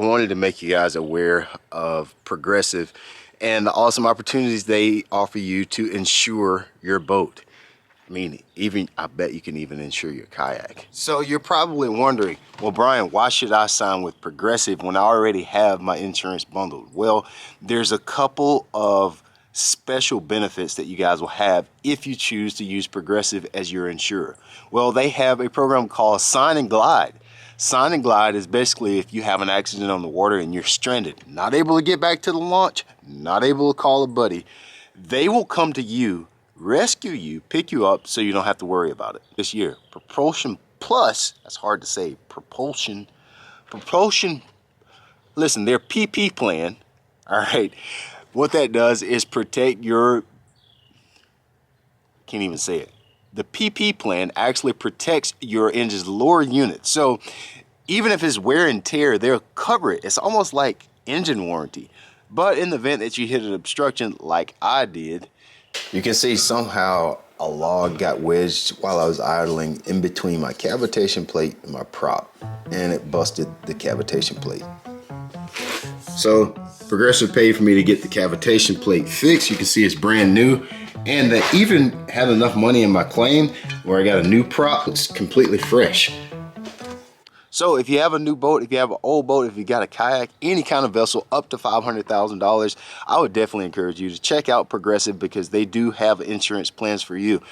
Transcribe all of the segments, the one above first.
wanted to make you guys aware of Progressive and the awesome opportunities they offer you to insure your boat. I mean, I bet you can even insure your kayak. So you're probably wondering, well, Brian, why should I sign with Progressive when I already have my insurance bundled? Well, there's a couple of special benefits that you guys will have if you choose to use Progressive as your insurer. Well, they have a program called Sign and Glide. Sign and Glide is basically if you have an accident on the water and you're stranded, not able to get back to the launch, not able to call a buddy, they will come to you, rescue you, pick you up so you don't have to worry about it. This year, Propulsion Plus, that's hard to say, Propulsion, listen, their PP plan, all right, what that does is protect your, can't even say it. The PP plan actually protects your engine's lower unit. So even if it's wear and tear, they'll cover it. It's almost like engine warranty. But in the event that you hit an obstruction like I did, you can see somehow a log got wedged while I was idling in between my cavitation plate and my prop, and it busted the cavitation plate. So Progressive paid for me to get the cavitation plate fixed. You can see it's brand new, and they even had enough money in my claim where I got a new prop that's completely fresh. So if you have a new boat, if you have an old boat, if you got a kayak, any kind of vessel up to $500,000, I would definitely encourage you to check out Progressive because they do have insurance plans for you.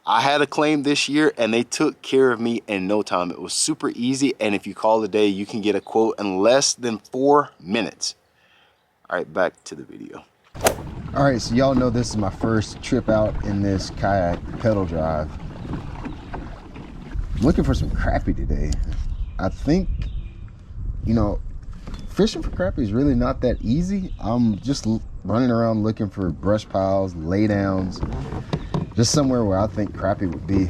I had a claim this year and they took care of me in no time. It was super easy, and if you call today, you can get a quote in less than 4 minutes. All right, back to the video. All right, so y'all know this is my first trip out in this kayak pedal drive. I'm looking for some crappie today. I think, you know, fishing for crappie is really not that easy. I'm just running around looking for brush piles, laydowns, just somewhere where I think crappie would be.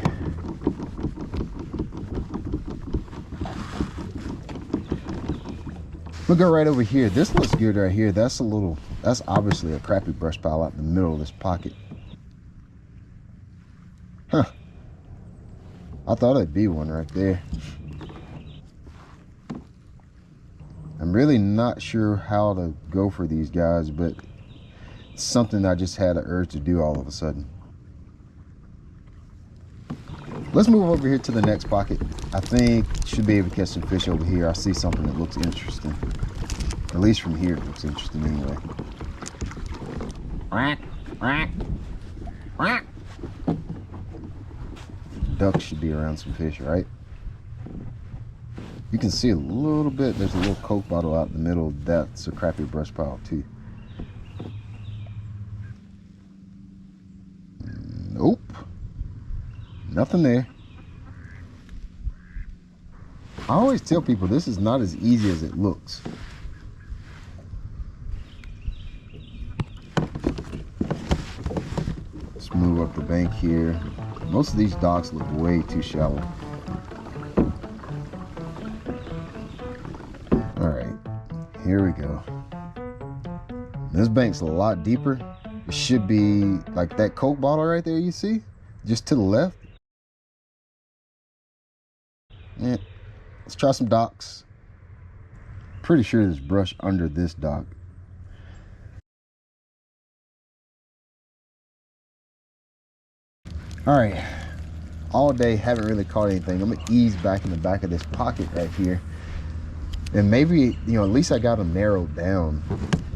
We'll go right over here. This looks good right here. That's obviously a crappie brush pile out in the middle of this pocket. Huh. I thought it'd be one right there. I'm really not sure how to go for these guys, but it's something I just had an urge to do all of a sudden. Let's move over here to the next pocket. I think should be able to catch some fish over here. I see something that looks interesting. At least from here it looks interesting anyway. Ducks should be around some fish, right? You can see a little bit, there's a little Coke bottle out in the middle. That's a crappie brush pile too. Nope. Nothing there. I always tell people this is not as easy as it looks. Let's move up the bank here. Most of these docks look way too shallow. Alright, here we go. This bank's a lot deeper. It should be like that Coke bottle right there you see? Just to the left. Yeah. Let's try some docks. Pretty sure there's brush under this dock. Alright. All day, haven't really caught anything. I'm gonna ease back in the back of this pocket right here. And maybe, you know, at least I got them narrowed down.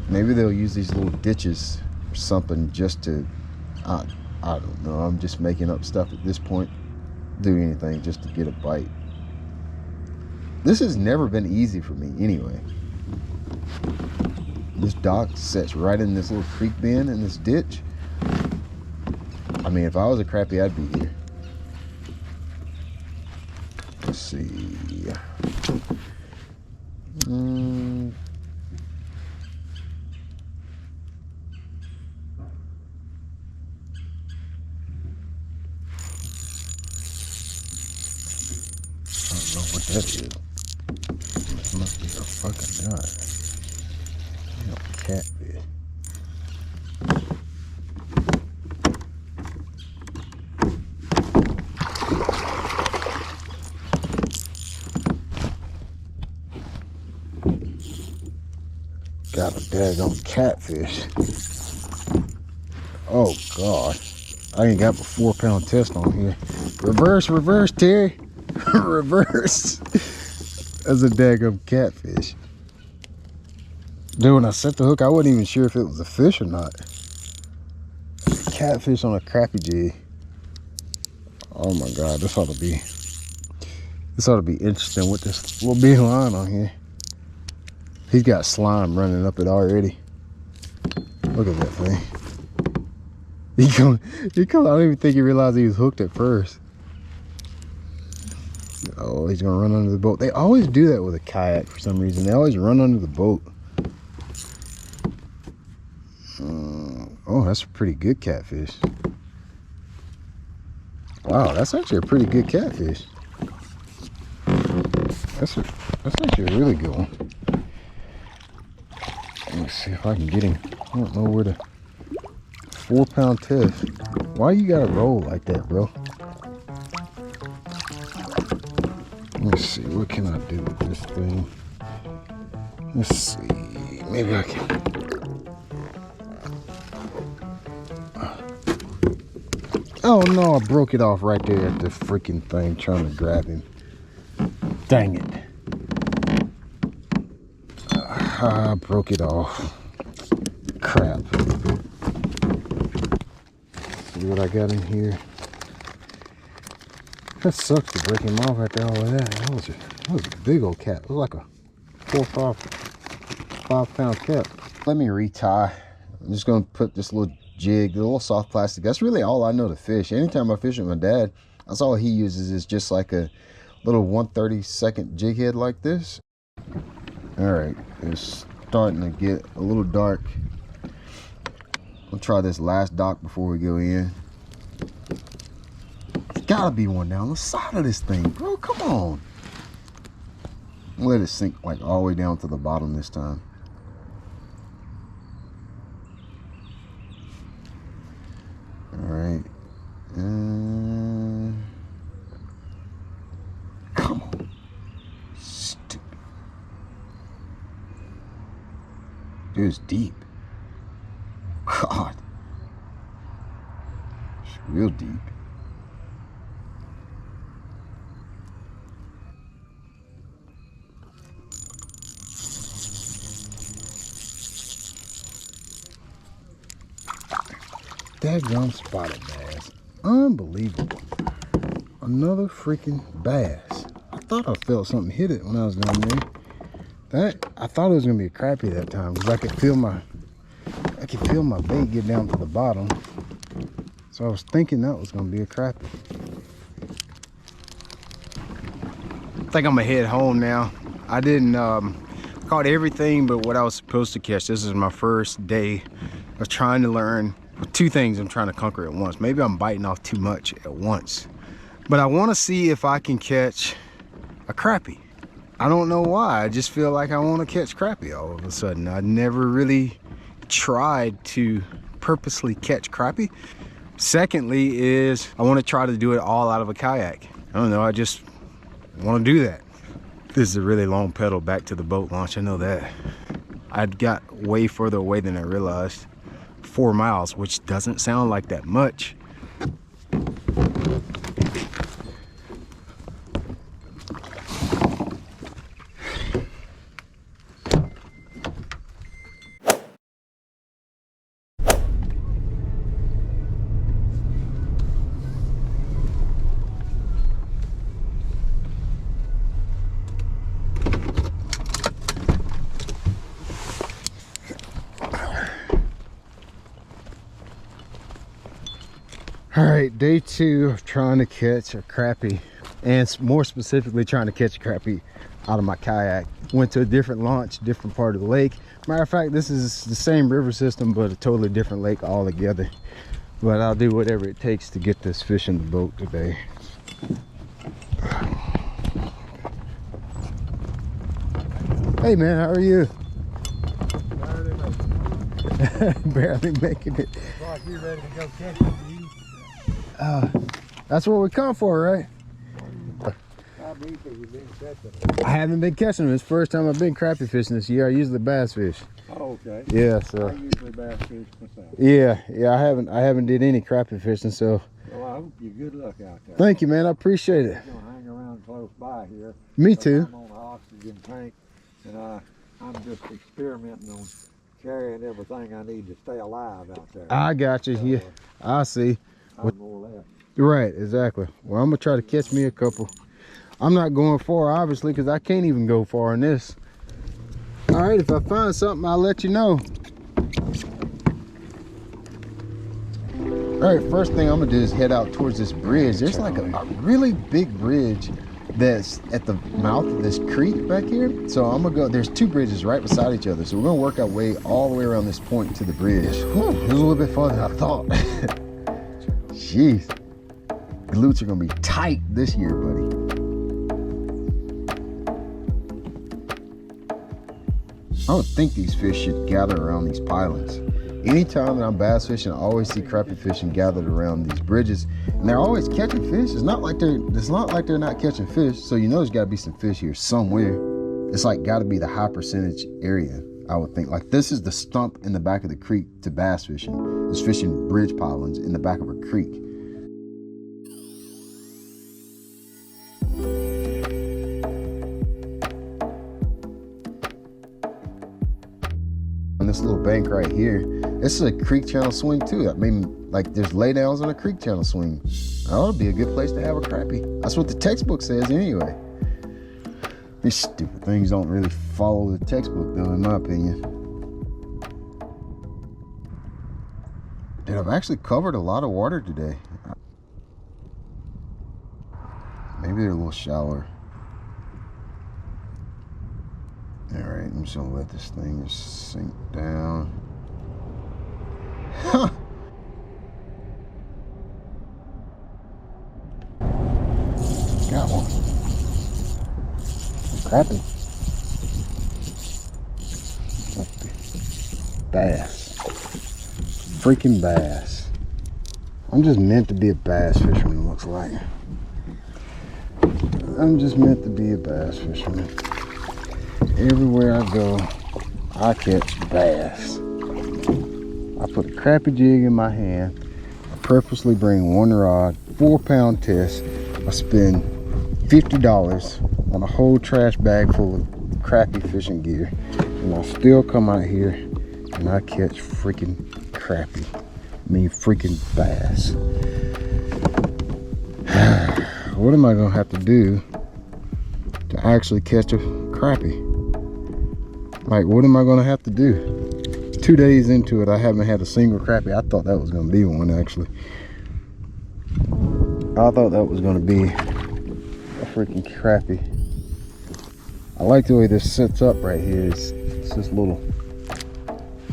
Maybe they'll use these little ditches or something just to, I don't know. I'm just making up stuff at this point. Do anything just to get a bite. This has never been easy for me anyway. This dock sets right in this little creek bend in this ditch. I mean, if I was a crappie, I'd be here. Let's see. I don't know what that is. This must be a fucking nut. Catfish. Got a daggone catfish. Oh God. I ain't got a 4-pound test on here. Reverse, Terry. Reverse. That's a daggum catfish. Dude, when I set the hook, I wasn't even sure if it was a fish or not. Catfish on a crappie jig. Oh my God, this ought to be interesting with this little big line on here. He's got slime running up it already. Look at that thing. He come. I don't even think he realized he was hooked at first. Oh, he's gonna run under the boat. They always do that with a kayak for some reason. They always run under the boat. Oh, that's a pretty good catfish. Wow, that's actually a pretty good catfish. That's actually a really good one. Let me see if I can get him. I don't know where to. 4-pound test. Why you gotta roll like that, bro? Let me see, what can I do with this thing? Let's see, maybe I can. Oh no, I broke it off right there at the freaking thing trying to grab him. Dang it. I broke it off. Crap. See what I got in here. That sucks to break him off after all of that. That was a big old cat. It was like a 4 or 5-pound cat. Let me retie. I'm just gonna put this little jig, the little soft plastic. That's really all I know to fish. Anytime I fish with my dad, that's all he uses is just like a little 1/32 jig head like this. All right, it's starting to get a little dark. I'll try this last dock before we go in. There's gotta be one down the side of this thing, bro. Come on. Let it sink like all the way down to the bottom this time. All right. Come on. Stupid. Dude, it's deep. God. It's real deep. Daggum spotted bass. Unbelievable. Another freaking bass. I thought I felt something hit it when I was down there. I thought it was gonna be a crappie that time because I could feel my bait get down to the bottom. So I was thinking that was gonna be a crappie. I think I'm gonna head home now. I didn't caught everything but what I was supposed to catch. This is my first day of trying to learn. Two things I'm trying to conquer at once. Maybe I'm biting off too much at once, but I want to see if I can catch a crappie. I don't know why. I just feel like I want to catch crappie all of a sudden. I never really tried to purposely catch crappie. Secondly is I want to try to do it all out of a kayak. I don't know, I just want to do that. This is a really long pedal back to the boat launch, I know that. I'd got way further away than I realized. 4 miles, which doesn't sound like that much. All right, day 2 of trying to catch a crappie, and more specifically trying to catch a crappie out of my kayak. Went to a different launch, different part of the lake. Matter of fact, this is the same river system, but a totally different lake altogether. But I'll do whatever it takes to get this fish in the boat today. Hey man, how are you? Barely making it. Like you're ready to go catch it. That's what we come for, right? I haven't been catching them. It's the first time I've been crappie fishing this year. I usually bass fish. Oh, Okay. Yeah, so. I usually bass fish myself. Yeah, I haven't did any crappie fishing, so. Well, I hope you good luck out there. Thank you, man. I appreciate it. I'm gonna hang around close by here. Me too. I'm on an oxygen tank, and I'm just experimenting on carrying everything I need to stay alive out there. I got you. Yeah, I see. I'm more or less. Right, exactly. Well, I'm gonna try to catch me a couple. I'm not going far, obviously, because I can't even go far in this. All right, if I find something, I'll let you know. All right, first thing I'm gonna do is head out towards this bridge. There's like a really big bridge that's at the mouth of this creek back here. So I'm gonna go, there's two bridges right beside each other. So we're gonna work our way all the way around this point to the bridge. Whew, it was a little bit further than I thought. Jeez, glutes are gonna be tight this year, buddy. I don't think these fish should gather around these pylons. Anytime that I'm bass fishing, I always see crappie fishing gathered around these bridges, and they're always catching fish. It's not like they're not catching fish. So you know there's got to be some fish here somewhere. It's like got to be the high percentage area, I would think. Like this is the stump in the back of the creek to bass fishing. It's fishing bridge pylons in the back of a creek. This little bank right here, this is a creek channel swing too. I mean, like there's laydowns on a creek channel swing. That would be a good place to have a crappie. That's what the textbook says anyway. These stupid things don't really follow the textbook though, in my opinion. Dude, I've actually covered a lot of water today. Maybe they're a little shallower. All right, I'm just gonna let this thing just sink down. Huh. Got one. Crappie. Bass. Freaking bass. I'm just meant to be a bass fisherman, it looks like. I'm just meant to be a bass fisherman. Everywhere I go, I catch bass. I put a crappie jig in my hand. I purposely bring one rod, 4-pound test. I spend $50 on a whole trash bag full of crappie fishing gear. And I still come out here and I catch freaking crappie. I mean freaking bass. What am I gonna have to do to actually catch a crappie? Like, what am I gonna have to do? 2 days into it, I haven't had a single crappie. I thought that was gonna be one, actually. I thought that was gonna be a freaking crappie. I like the way this sits up right here. It's this little,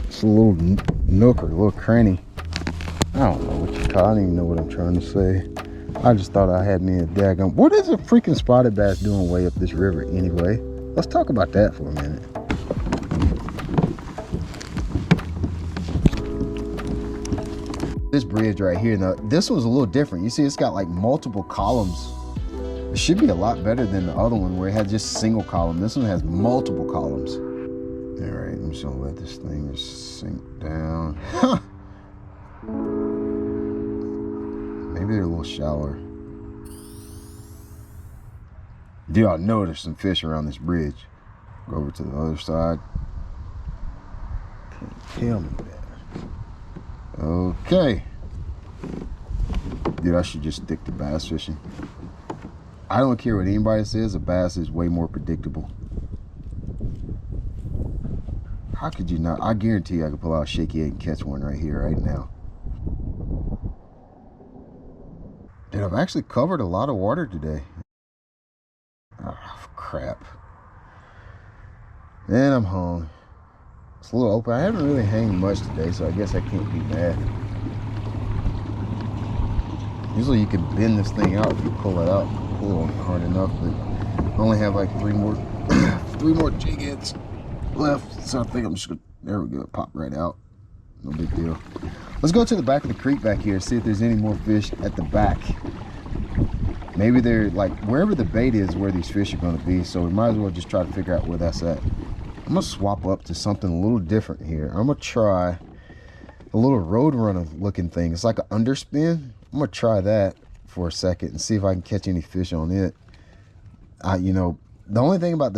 it's a little nook or a little cranny. I don't know what you call it. I don't even know what I'm trying to say. I just thought I had me a daggum. What is a freaking spotted bass doing way up this river anyway? Let's talk about that for a minute. This bridge right here, now this one's a little different. You see it's got like multiple columns. It should be a lot better than the other one where it had just single column. This one has multiple columns. All right, I'm just gonna let this thing just sink down. Maybe they're a little shallower. Dude, I know there's some fish around this bridge. Go over to the other side. Can't tell me that. Okay. Dude, I should just stick to bass fishing. I don't care what anybody says, a bass is way more predictable. How could you not? I guarantee you I could pull out a shaky egg and catch one right here, right now. Dude, I've actually covered a lot of water today. Oh, crap. And I'm hung. It's a little open. I haven't really hanged much today, so I guess I can't be mad. Usually you can bend this thing out if you pull it out. Pull it hard enough, but I only have like three more jig heads left. So I think I'm just gonna, there we go, pop right out. No big deal. Let's go to the back of the creek back here, see if there's any more fish at the back. Maybe they're like, wherever the bait is where these fish are gonna be, so we might as well just try to figure out where that's at. I'm gonna swap up to something a little different here. I'm gonna try a little Roadrunner looking thing. It's like an underspin. I'm gonna try that for a second and see if I can catch any fish on it. You know, the only thing about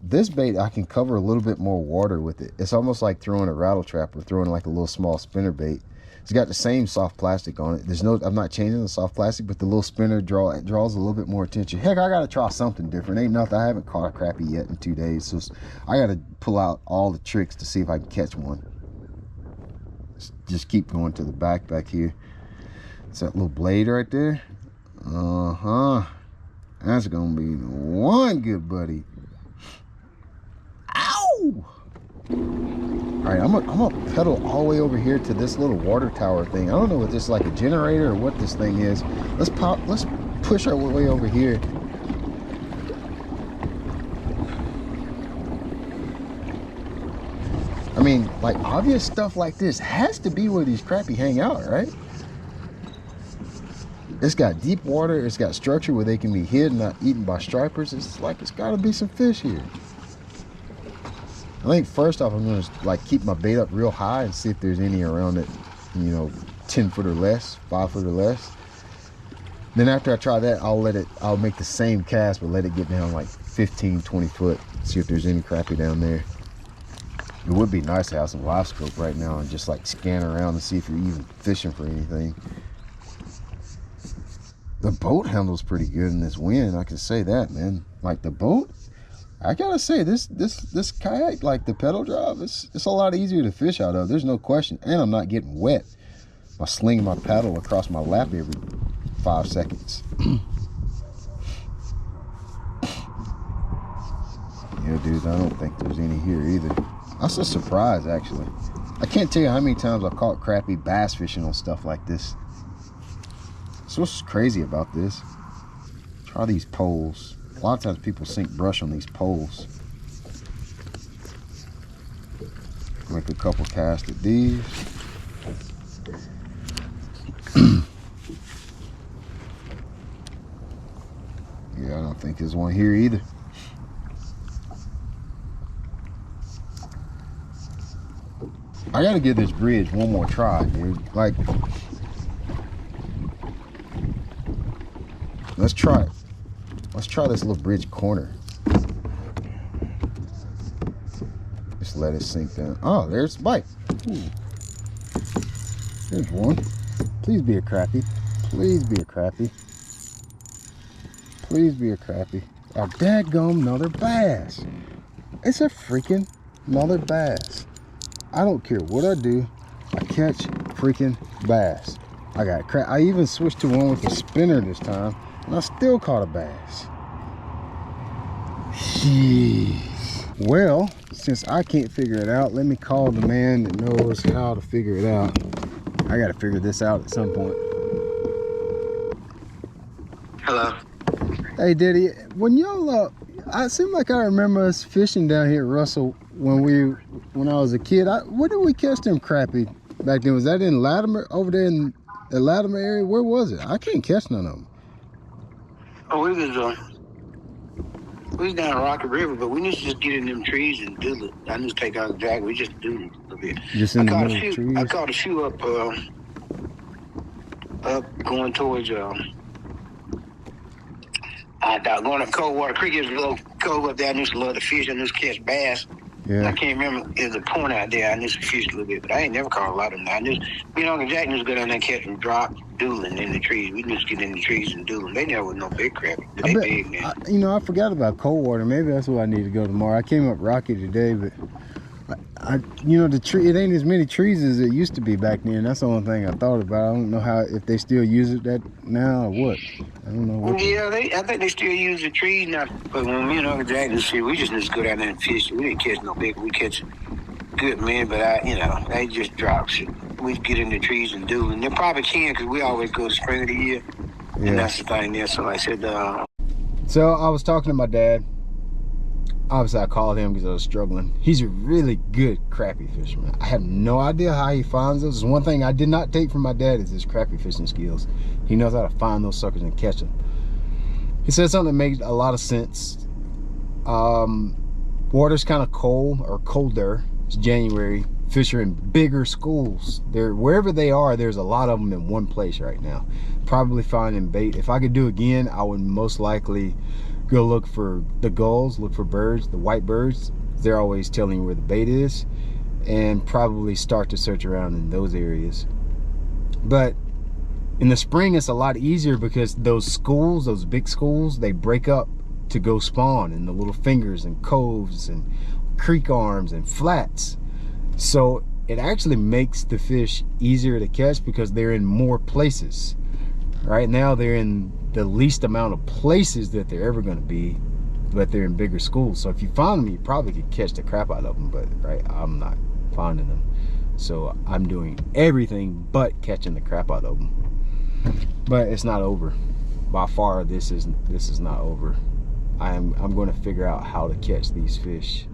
this bait, I can cover a little bit more water with it. It's almost like throwing a rattle trap or throwing like a little small spinner bait. It's got the same soft plastic on it. I'm not changing the soft plastic, but the little spinner draws a little bit more attention. Heck, I gotta try something different. Ain't nothing. I haven't caught a crappie yet in 2 days, so I gotta pull out all the tricks to see if I can catch one. Just keep going to the back here. It's that little blade right there. That's gonna be one good buddy. Ow! All right, I'm gonna pedal all the way over here to this little water tower thing. I don't know if this is like a generator or what this thing is. Let's push our way over here. I mean, like, obvious stuff like this has to be where these crappie hang out, right? It's got deep water, it's got structure where they can be hid, not eaten by stripers. It's like, it's gotta be some fish here. I think first off, I'm gonna like keep my bait up real high and see if there's any around it, you know, 10 foot or less, 5 foot or less. Then after I try that, I'll make the same cast, but let it get down like 15, 20 foot, see if there's any crappie down there. It would be nice to have some live scope right now and just like scan around and see if you're even fishing for anything. The boat handles pretty good in this wind, I can say that, man. Like the boat, I gotta say, this kayak, like the pedal drive, it's a lot easier to fish out of. There's no question, and I'm not getting wet by slinging my paddle across my lap every 5 seconds. Yeah, dude, I don't think there's any here either. That's a surprise, actually. I can't tell you how many times I've caught crappie bass fishing on stuff like this. So what's crazy about this? Try these poles. A lot of times people sink brush on these poles. Make a couple casts at these. Yeah, I don't think there's one here either. I gotta give this bridge one more try, dude. Like, let's try it. Let's try this little bridge corner. Just let it sink down. Oh, there's a bite. Ooh. There's one. Please be a crappie. Please be a crappie. Please be a crappie. A dadgum another bass. It's a freaking another bass. I don't care what I do, I catch freaking bass. I got crap. I even switched to one with a spinner this time, and I still caught a bass. Jeez. Well, since I can't figure it out, let me call the man that knows how to figure it out. I gotta figure this out at some point. Hello. Hey, Daddy, when y'all, I seem like I remember us fishing down here at Russell when I was a kid. Where did we catch them crappie back then? Was that in Latimer, over there in the Latimer area? Where was it? I can't catch none of them. Oh, we was down Rocky River, but we need to just get in them trees and do it. I just take out the drag. We just do it a little bit. Just in the middle of trees? I caught a few up going towards going to Coldwater Creek. There's a little cove up there. I used to love to fish. I used to catch bass. Yeah. I can't remember. There's a point out there. I used to fish a little bit, but I ain't never caught a lot of them. I just, Uncle Jack used to go down there and catch them drop dueling in the trees. We just get in the trees and do them. They never was no big crappie, but they big, man. I forgot about Coldwater. Maybe that's where I need to go tomorrow. I came up Rocky today, but the tree, it ain't as many trees as it used to be back then. That's the only thing I thought about. I don't know if they still use it that now or what. I don't know what. Yeah, I think they still use the trees now. But when me and Uncle Jack and shit, we just go down there and fish. We didn't catch no big. We catch good men, but they just drop shit. We get in the trees and do, and they probably can because we always go to spring of the year, and that's the thing there. So I said, So I was talking to my dad. Obviously, I called him because I was struggling. He's a really good crappie fisherman. I have no idea how he finds those. One thing I did not take from my dad is his crappie fishing skills. He knows how to find those suckers and catch them. He said something that makes a lot of sense. Water's kind of cold or colder. It's January. Fish are in bigger schools. They're wherever they are, there's a lot of them in one place right now. Probably finding bait. If I could do again, I would most likely go look for the gulls, look for birds, the white birds. They're always telling you where the bait is, and probably start to search around in those areas. But in the spring, it's a lot easier because those schools, those big schools, they break up to go spawn in the little fingers and coves and creek arms and flats. So it actually makes the fish easier to catch because they're in more places. Right now they're in the least amount of places that they're ever going to be, but they're in bigger schools. So if you find them, you probably could catch the crap out of them, but right, I'm not finding them. So I'm doing everything but catching the crap out of them. But it's not over. By far, this is not over. I'm going to figure out how to catch these fish.